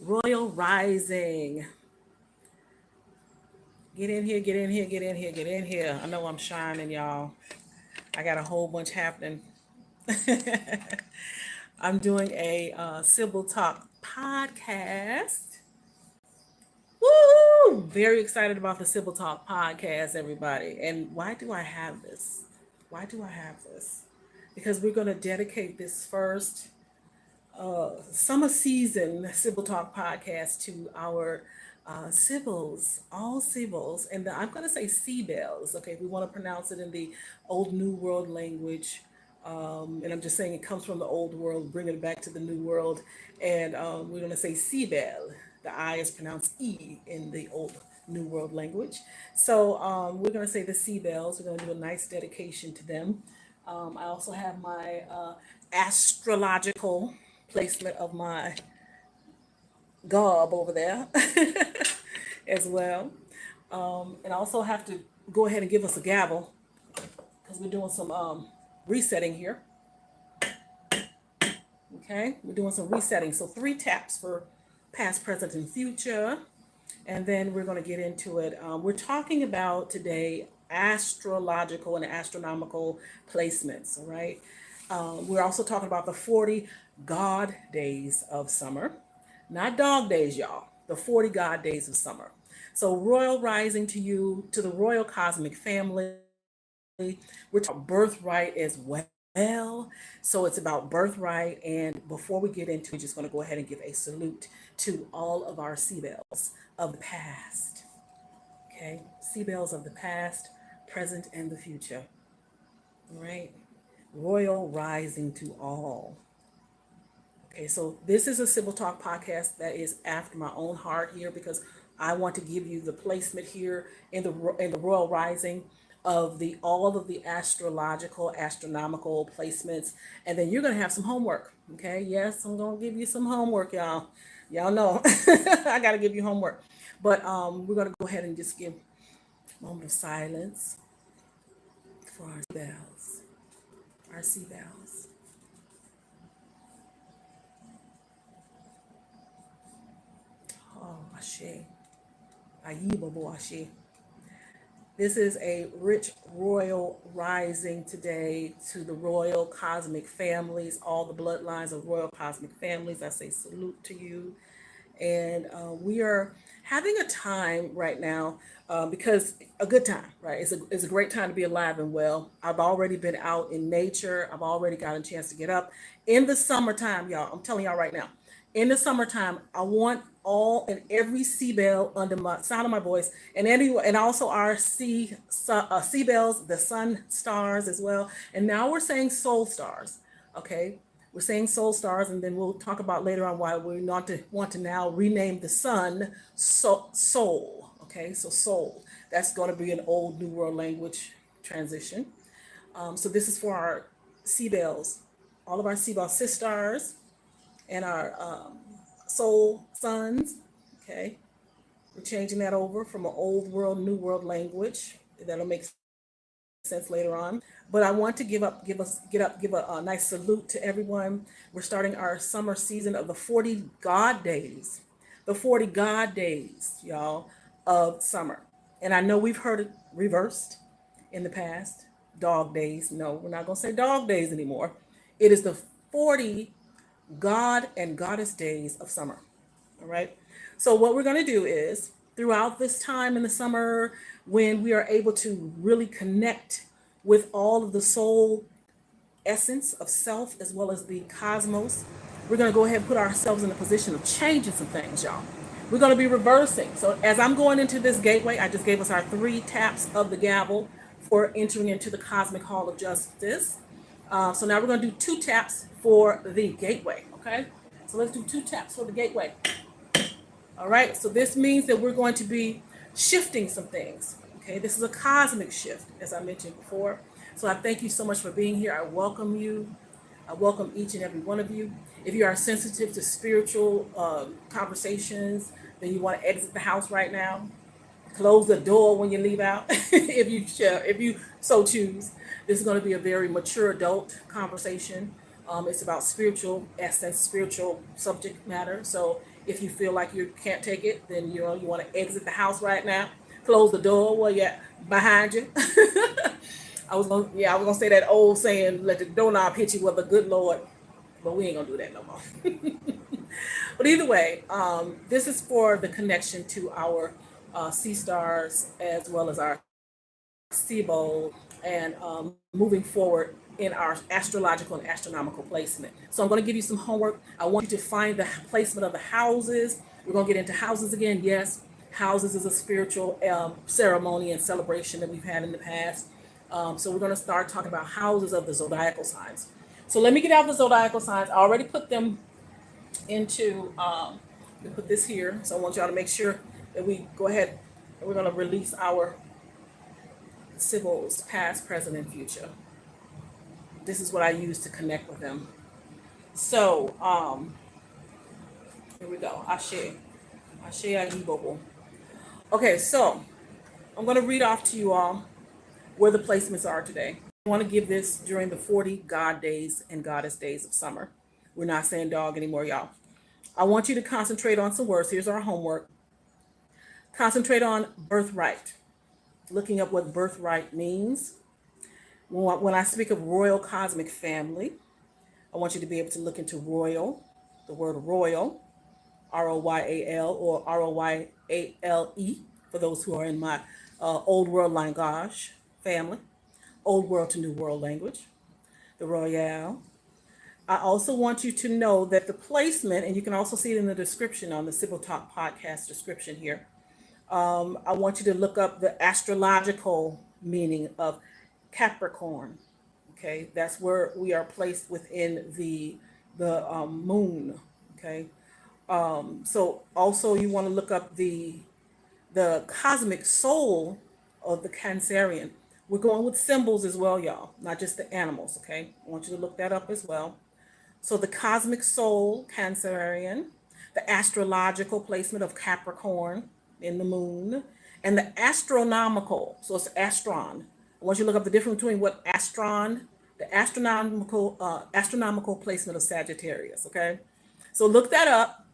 Royal Rising. Get in here, get in here, get in here, get in here. I know I'm shining, y'all. I got a whole bunch happening. I'm doing a Sibyl Talk podcast. Woo! Very excited about the Sibyl Talk podcast, everybody. And why do I have this? Why do I have this? Because we're going to dedicate this first summer season Sibyl Talk podcast to our Sibyls, all Sibyls, and I'm going to say Seabells. Okay, we want to pronounce it in the Old New World language. And I'm just saying it comes from the Old World, bringing it back to the New World. And we're going to say Seabell. The I is pronounced E in the Old New World language. So we're going to say the Seabells. We're going to do a nice dedication to them. I also have my astrological placement of my garb over there as well. And I also have to go ahead and give us a gavel because we're doing some resetting here. Okay, we're doing some resetting. So 3 taps for past, present, and future. And then we're going to get into it. We're talking about today astrological and astronomical placements, all right? We're also talking about the 40 God days of summer. Not dog days, y'all. The 40 God days of summer. So royal rising to you, to the royal cosmic family. We're talking birthright as well. So it's about birthright. And before we get into it, we're just going to go ahead and give a salute to all of our Seabells of the past. Okay, Seabells of the past, present, and the future. All right. Royal rising to all. Okay, so this is a Sibyl Talk podcast that is after my own heart here because I want to give you the placement here in the Royal Rising of all of the astrological, astronomical placements, and then you're gonna have some homework. Okay, yes, I'm gonna give you some homework, y'all. Y'all know I gotta give you homework, but we're gonna go ahead and just give a moment of silence for our bells, our sea bells. Oh, Ashe. Ayibo Ashe. This is a rich royal rising today to the royal cosmic families, all the bloodlines of royal cosmic families. I say salute to you. And we are having a time right now because a good time, right? It's a great time to be alive and well. I've already been out in nature. I've already gotten a chance to get up in the summertime, y'all. I'm telling y'all right now, in the summertime, I want all and every Seabell under my sound of my voice, and also our Seabells, the sun stars as well. And now we're saying soul stars. Okay, we're saying soul stars, and then we'll talk about later on why we want to now rename the sun soul. Okay, so soul. That's going to be an old New World language transition. So this is for our Seabells, all of our Seabell sisters and our soul sons. Okay, we're changing that over from an old world, new world language. That'll make sense later on. But I want to give a nice salute to everyone. We're starting our summer season of the 40 God days, the 40 God days, y'all, of summer. And I know we've heard it reversed in the past, dog days. No, we're not going to say dog days anymore. It is the 40 God and Goddess days of summer. All right. So what we're going to do is throughout this time in the summer, when we are able to really connect with all of the soul essence of self as well as the cosmos, we're going to go ahead and put ourselves in a position of changing some things, y'all. We're going to be reversing. So as I'm going into this gateway, I just gave us our 3 taps of the gavel for entering into the cosmic hall of justice. So now we're going to do 2 taps for the gateway. Okay, so let's do 2 taps for the gateway. All right, so this means that we're going to be shifting some things. Okay, this is a cosmic shift, as I mentioned before. So I thank you so much for being here. I welcome you. I welcome each and every one of you. If you are sensitive to spiritual conversations, then you want to exit the house right now. Close the door when you leave out, if you so choose. This is going to be a very mature adult conversation. It's about spiritual essence, spiritual subject matter. So If you feel like you can't take it, then you want to exit the house right now. Close the door while you're behind you. I was gonna say that old saying, "Let the doorknob hit you with the good Lord," but we ain't gonna do that no more. But either way, this is for the connection to our sea stars as well as our Sibyl, and moving forward in our astrological and astronomical placement. So I'm going to give you some homework. I want you to find the placement of the houses. We're going to get into houses again. Yes, houses is a spiritual ceremony and celebration that we've had in the past. So we're going to start talking about houses of the zodiacal signs. So let me get out the zodiacal signs. I already put them into, we put this here. So I want y'all to make sure that we go ahead and we're going to release our Sibyl's past, present, and future. This is what I use to connect with them. So, here we go. Ashe Ayibobo. Okay, so I'm going to read off to you all where the placements are today. I want to give this during the 40 God days and Goddess days of summer. We're not saying dog anymore, y'all. I want you to concentrate on some words. Here's our homework. Concentrate on birthright. Looking up what birthright means. When I speak of royal cosmic family, I want you to be able to look into royal, the word royal, Royal or Royale, for those who are in my old world language family, old world to new world language, the royale. I also want you to know that the placement, and you can also see it in the description on the Sibyl Talk Podcast description here. I want you to look up the astrological meaning of Capricorn. Okay, that's where we are placed within the moon. Okay, so also you want to look up the cosmic soul of the Cancerian. We're going with symbols as well, y'all, not just the animals. Okay, I want you to look that up as well. So the cosmic soul, Cancerian, the astrological placement of Capricorn in the moon, and the astronomical, so it's astron. I want you to look up the difference between what astron, the astronomical placement of Sagittarius, okay? So look that up,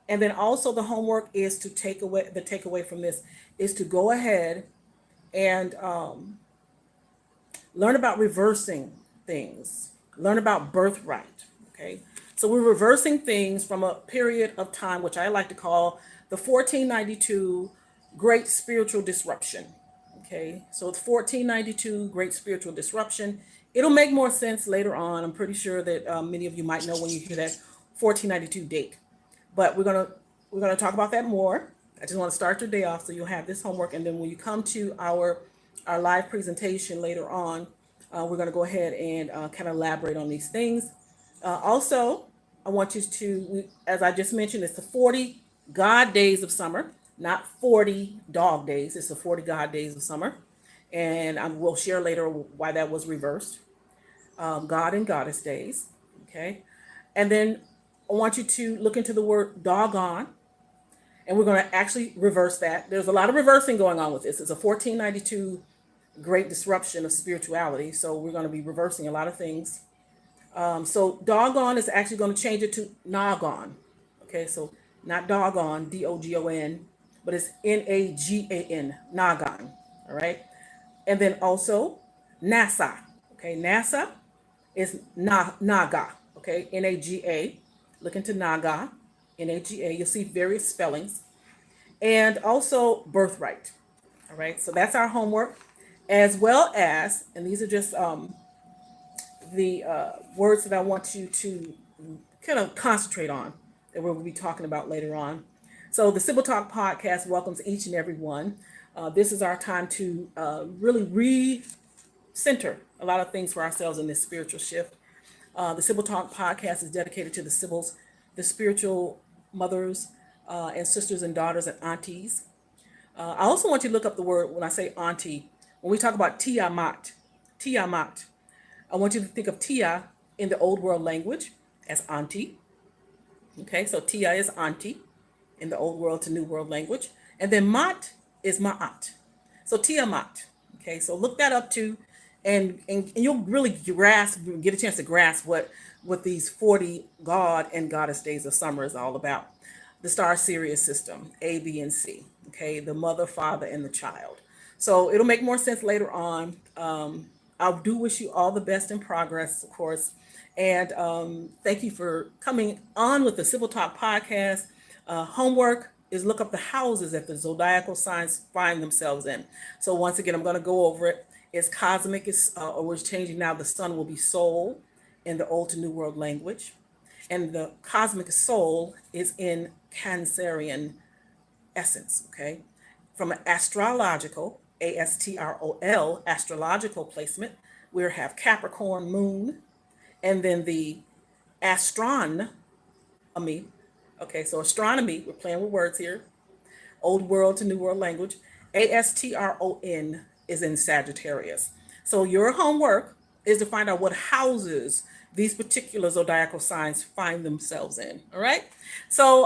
and then also the homework is to takeaway from this is to go ahead and learn about reversing things, learn about birthright, okay? So we're reversing things from a period of time, which I like to call the 1492 Great Spiritual Disruption. Okay, so it's 1492 Great Spiritual Disruption. It'll make more sense later on. I'm pretty sure that many of you might know when you hear that 1492 date. But we're gonna talk about that more. I just want to start your day off so you'll have this homework, and then when you come to our live presentation later on, we're gonna go ahead and kind of elaborate on these things. Also, I want you to, as I just mentioned, it's the 40 God days of summer, not 40 dog days. It's the 40 God days of summer. And I will share later why that was reversed. God and Goddess days. Okay. And then I want you to look into the word doggone. And we're going to actually reverse that. There's a lot of reversing going on with this. It's a 1492 great disruption of spirituality. So we're going to be reversing a lot of things. So doggone is actually going to change it to noggin. Okay, so not doggone, Dogon, but it's Nagan, noggin. All right. And then also NASA. Okay, NASA is Naga. Okay, Naga. Look into Naga, Naga. You'll see various spellings. And also birthright. All right, so that's our homework, as well as, and these are just the words that I want you to kind of concentrate on that we'll be talking about later on. So the Sibyl Talk Podcast welcomes each and every one. This is our time to really recenter a lot of things for ourselves in this spiritual shift. The Sibyl Talk Podcast is dedicated to the Sibyls, the spiritual mothers and sisters and daughters and aunties. I also want you to look up the word when I say auntie. When we talk about Tiamat, I want you to think of Tia in the old world language as auntie. Okay, so Tia is auntie in the old world to new world language. And then Mat is Ma'at. So Tiamat. Okay, so look that up too. And you'll really get a chance to grasp what these 40 God and Goddess days of summer is all about. the star Sirius system, A, B, and C. Okay, the mother, father, and the child. So it'll make more sense later on. I do wish you all the best in progress, of course. And thank you for coming on with the Sibyl Talk Podcast. Homework is look up the houses that the zodiacal signs find themselves in. So once again, I'm going to go over it. It's cosmic, or we're changing now. The sun will be soul in the Old to New World language. And the cosmic soul is in Cancerian essence, okay? From an astrological, ASTROL, astrological placement, we have Capricorn moon, and then the astronomy, okay, so astronomy, we're playing with words here, Old World to New World language, ASTRON is in Sagittarius. So your homework is to find out what houses these particular zodiacal signs find themselves in. All right. So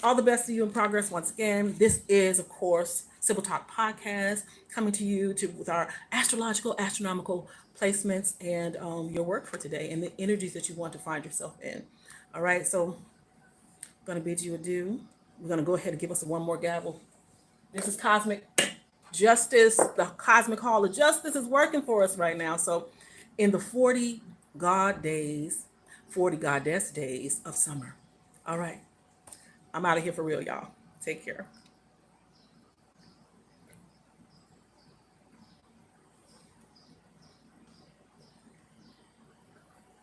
all the best to you in progress. Once again, this is, of course, Sibyl Talk Podcast coming to you with our astrological, astronomical placements and your work for today and the energies that you want to find yourself in. All right. So I'm going to bid you adieu. We're going to go ahead and give us one more gavel. This is Cosmic Justice. The Cosmic Hall of Justice is working for us right now. So in the 40 God days, 40 goddess days of summer. All right. I'm out of here for real, y'all. Take care.